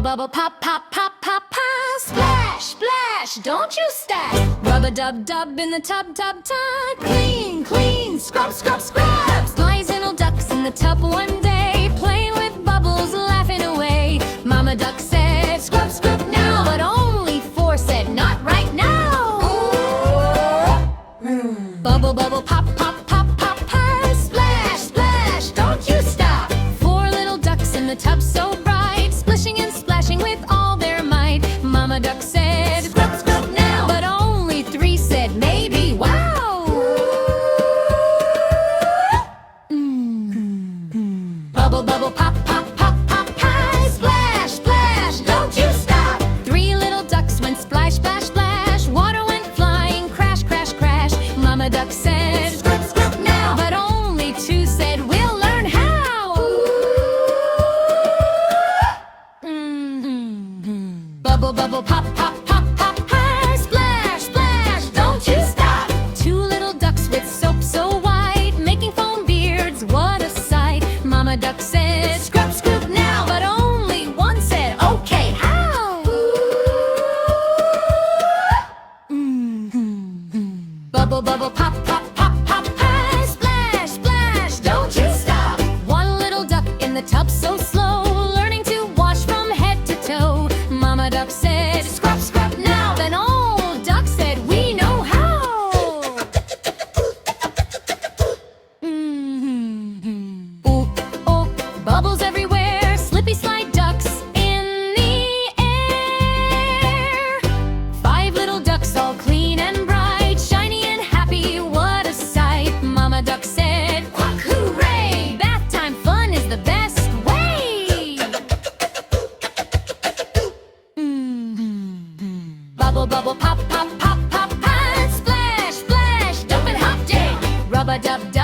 bubble, pop, pop, pop, pop, pop. Splash, splash, don't you stop. Rub-a-dub-dub in the tub, tub, tub. Clean, clean, scrub, scrub, scrub. Slice little ducks in the tub one day, playing with bubbles, laughing away. Mama duck said, scrub, scrub now, but only four said, not right now. Bubble, bubble, pop, pop, pop, pop, pop. Splash, splash, don't you stop. Four little ducks in the tub so bright, splishing and splashing with all their might. Mama duck said, scrub, scrub now, but only three said, maybe, wow. Bubble, bubble, pop, pop, pop, pop, pop. Splash, splash, don't you stop. Three little ducks went splash, splash, splash. Water went flying, crash, crash, crash. Mama duck said, scrub, scrub now, but only two said, we'll learn how. Bubble, bubble, pop, pop, pop, pop, pop. Splash, splash, don't you stop. Two little ducks with soap so white, making foam beards, what a sight. Mama duck said, scrub, scrub now, but only one said, okay, how? Bubble, bubble, pop, pop, pop, pop, pop. Splash, splash, don't you stop. One little duck in the tub so slow, learning to wash from head to toe. Mama duck said, scrub, scrub now, then all ducks said, we know how. Oop, oop, bubbles everywhere, slippy slide ducks in the air. Five little ducks all clean and bright, shiny and happy, what a sight. Mama duck said, quack, hooray, bath time fun is the best way. Bubble, bubble, pop, pop, pop, pop, pop. Splash, splash, dump and hop day. Rub-a-dub-dub.